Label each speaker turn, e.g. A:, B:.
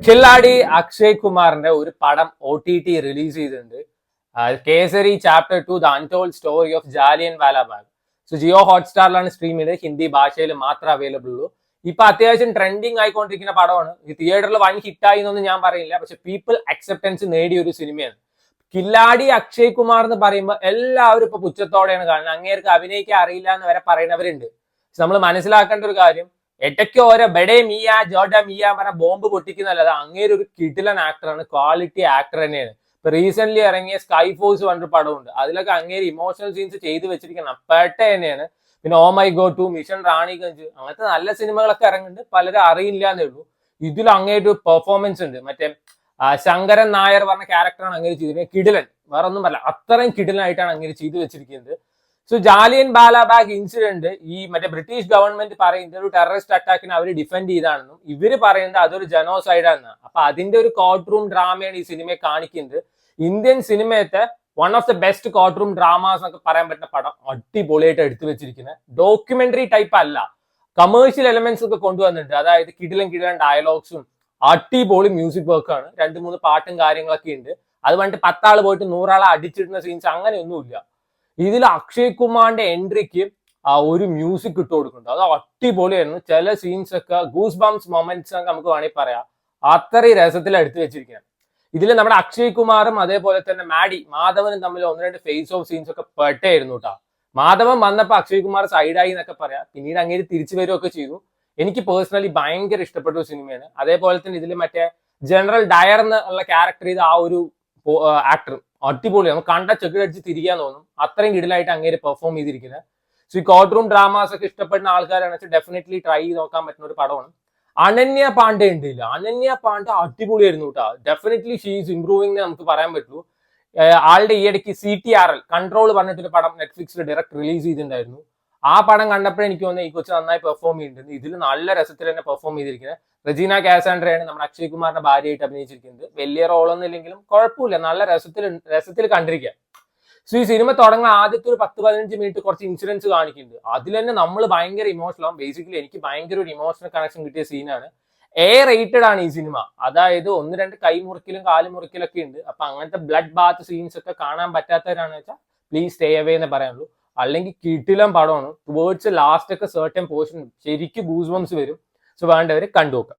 A: കില്ലാടി അക്ഷയ് കുമാറിന്റെ ഒരു പടം OTT റിലീസ് ചെയ്തിട്ടുണ്ട്. Kesari chapter 2 the untold story of Jallianwala വാലാബാഗ്. സോ ജിയോ ഹോട്ട്സ്റ്റാറിലാണ് സ്ട്രീം ചെയ്തത്. ഹിന്ദി ഭാഷയിൽ മാത്രമേ അവൈലബിൾ ഉള്ളൂ. ഇപ്പൊ അത്യാവശ്യം ട്രെൻഡിങ് ആയിക്കൊണ്ടിരിക്കുന്ന പടമാണ്. ഈ തിയേറ്ററിൽ വൻ ഹിറ്റായി എന്നൊന്നും ഞാൻ പറയില്ല, പക്ഷെ പീപ്പിൾ അക്സെപ്റ്റൻസ് നേടിയ ഒരു സിനിമയാണ് കില്ലാടി അക്ഷയ് കുമാർ എന്ന് പറയുമ്പോൾ എല്ലാവരും ഇപ്പൊ പുച്ഛത്തോടെയാണ് കാണുന്നത്. അങ്ങേർക്ക് അഭിനയിക്കാൻ അറിയില്ല എന്ന് വരെ പറയുന്നവരുണ്ട്. നമ്മൾ മനസ്സിലാക്കേണ്ട ഒരു കാര്യം, ഇടയ്ക്ക് ഓരോ ബെഡേ മിയ ജോഡ മിയ പറഞ്ഞ ബോംബ് പൊട്ടിക്കുന്നതല്ല, അങ്ങേര് ഒരു കിടിലൻ ആക്ടറാണ്, ക്വാളിറ്റി ആക്ടർ തന്നെയാണ്. ഇപ്പൊ റീസെന്റ് ഇറങ്ങിയ സ്കൈ ഫോഴ്സ് പറഞ്ഞൊരു പടമുണ്ട്, അതിലൊക്കെ അങ്ങേര് ഇമോഷണൽ സീൻസ് ചെയ്ത് വെച്ചിരിക്കുന്ന പേട്ട തന്നെയാണ്. പിന്നെ oh my god 2, mission Raniganj, അങ്ങനത്തെ നല്ല സിനിമകളൊക്കെ ഇറങ്ങുന്നുണ്ട്, പലരും അറിയില്ല എന്നേ ഉള്ളൂ. ഇതിൽ അങ്ങേര് പെർഫോമൻസ് ഉണ്ട്. മറ്റേ ശങ്കരൻ നായർ പറഞ്ഞ ക്യാരക്ടറാണ് അങ്ങനെ ചെയ്തിരിക്കുന്നത്. കിടിലൻ, വേറെ ഒന്നും പറയില്ല, അത്രയും കിടിലനായിട്ടാണ് അങ്ങനെ ചെയ്തു വെച്ചിരിക്കുന്നത്. സോ ജാലിയൻ വാലാബാഗ് ഇൻസിഡന്റ് ഈ മറ്റേ ബ്രിട്ടീഷ് ഗവൺമെന്റ് പറയുന്നത് ഒരു ടെററിസ്റ്റ് അറ്റാക്കിനെ അവർ ഡിഫെൻഡ് ചെയ്താണെന്നും ഇവര് പറയുന്നത് അതൊരു ജനോസൈഡാണെന്നാണ്. അപ്പൊ അതിന്റെ ഒരു കോർട്ട് റൂം ഡ്രാമയാണ് ഈ സിനിമയെ കാണിക്കുന്നത്. ഇന്ത്യൻ സിനിമയത്തെ one of the best courtroom dramas എന്നൊക്കെ പറയാൻ പറ്റുന്ന പടം അടിപൊളിയായിട്ട് എടുത്തു വെച്ചിരിക്കുന്നത്. ഡോക്യുമെന്ററി ടൈപ്പ് അല്ല, കമേഴ്ഷ്യൽ എലമെന്റ്സ് ഒക്കെ കൊണ്ടുവന്നിട്ടുണ്ട്. അതായത് കിടിലൻ ഡയലോഗ്സും അടിപൊളി മ്യൂസിക് വർക്കാണ്. 2-3 പാട്ടും കാര്യങ്ങളൊക്കെ ഉണ്ട്. അത് പറഞ്ഞിട്ട് 10 ആള് പോയിട്ട് 100 ആളെ അടിച്ചിടുന്ന സീൻസ് അങ്ങനെയൊന്നുമില്ല. ഇതിൽ അക്ഷയ് കുമാറിന്റെ എൻട്രിക്ക് ഒരു മ്യൂസിക് ഇട്ട് കൊടുക്കുന്നുണ്ട്, അത് അടിപൊളിയായിരുന്നു. ചില സീൻസ് ഒക്കെ ഗൂസ് ബംസ് മൊമെന്റ്സ് ഒക്കെ നമുക്ക് വേണമെങ്കിൽ പറയാം, അത്രയും രസത്തിൽ എടുത്തു വെച്ചിരിക്കുകയാണ്. ഇതിൽ നമ്മുടെ അക്ഷയ് കുമാറും അതേപോലെ തന്നെ മാധവനും തമ്മിൽ 1-2 ഫേസ് ഓഫ് സീൻസ് ഒക്കെ പെട്ടായിരുന്നു കേട്ടോ. മാധവൻ വന്നപ്പോൾ അക്ഷയ് കുമാർ സൈഡായി എന്നൊക്കെ പറയാം, പിന്നീട് അങ്ങേര് തിരിച്ചു വരികയൊക്കെ ചെയ്തു. എനിക്ക് പേഴ്സണലി ഭയങ്കര ഇഷ്ടപ്പെട്ട ഒരു സിനിമയാണ്. അതേപോലെ തന്നെ ഇതിൽ മറ്റേ ജനറൽ ഡയർ എന്നുള്ള ക്യാരക്ടർ ചെയ്ത ആ ഒരു ആക്ടർ അടിപൊളിയാണ്, നമുക്ക് കണ്ട ചെക്കിടടിച്ച് തിരിക്കാൻ തോന്നും, അത്രയും കിടിലായിട്ട് അങ്ങേര് പെർഫോം ചെയ്തിരിക്കുന്നത്. സോ ഈ കോർട്ട് റൂം ഡ്രാമാസ് ഒക്കെ ഇഷ്ടപ്പെടുന്ന ആൾക്കാരാണെന്ന് വെച്ചാൽ ഡെഫിനറ്റ്ലി ട്രൈ ചെയ്ത് നോക്കാൻ പറ്റുന്ന ഒരു പടമാണ്. അനന്യ പാണ്ഡെ ഉണ്ടില്ല, അനന്യ പാണ്ഡെ അടിപൊളിയായിരുന്നു കേട്ടോ. ഡെഫിനറ്റ്ലി ഷീ ഈസ് ഇംപ്രൂവിംഗ് നമുക്ക് പറയാൻ പറ്റുള്ളൂ. ആളുടെ ഈ ഇടയ്ക്ക് CTRL കൺട്രോൾ പറഞ്ഞിട്ടൊരു പടം നെറ്റ്ഫ്ലിക്സിൽ ഡയറക്റ്റ് റിലീസ് ചെയ്തിട്ടുണ്ടായിരുന്നു. ആ പടം കണ്ടപ്പോഴേ എനിക്ക് തോന്നുന്നത് ഈ കൊച്ചു നന്നായി പെർഫോം ചെയ്യുന്നുണ്ട്. ഇതിൽ നല്ല രസത്തിൽ തന്നെ പെർഫോം ചെയ്തിരിക്കുന്നത്. റെജീന കാസാൻഡ്രയാണ് നമ്മുടെ അക്ഷയ് കുമാറിന്റെ ഭാര്യയായിട്ട് അഭിനയിച്ചിരിക്കുന്നത്. വലിയ റോളൊന്നും ഇല്ലെങ്കിലും കുഴപ്പമില്ല, നല്ല രസത്തിൽ കണ്ടിരിക്കുക. സോ ഈ സിനിമ തുടങ്ങുന്ന ആദ്യത്തെ ഒരു 10-15 മിനിറ്റ് കുറച്ച് ഇൻസിഡൻസ് കാണിക്കുന്നുണ്ട്. അതിൽ തന്നെ നമ്മൾ ഭയങ്കര ഇമോഷണൽ ആവും. ബേസിക്കലി എനിക്ക് ഭയങ്കര ഒരു ഇമോഷണൽ കണക്ഷൻ കിട്ടിയ സീനാണ്. റേറ്റഡ് ആണ് ഈ സിനിമ, അതായത് 1-2 കൈ മുറിക്കലും കാല് മുറിക്കലൊക്കെ ഉണ്ട്. അപ്പൊ അങ്ങനത്തെ ബ്ലഡ് ബാത്ത് സീൻസ് ഒക്കെ കാണാൻ പറ്റാത്തവരാണെന്ന് വെച്ചാൽ പ്ലീസ് സ്റ്റേ അവേ എന്ന് പറയാനുള്ളൂ. അല്ലെങ്കിൽ കിടിലൻ പടമാണ്. ടുവേർഡ്സ് ലാസ്റ്റ് ഒക്കെ സർട്ടൻ പോർഷൻ ശരിക്കും ഗൂസ് ബംസ് വരും. സോ വേണ്ടവർ കണ്ടുനോക്കാം.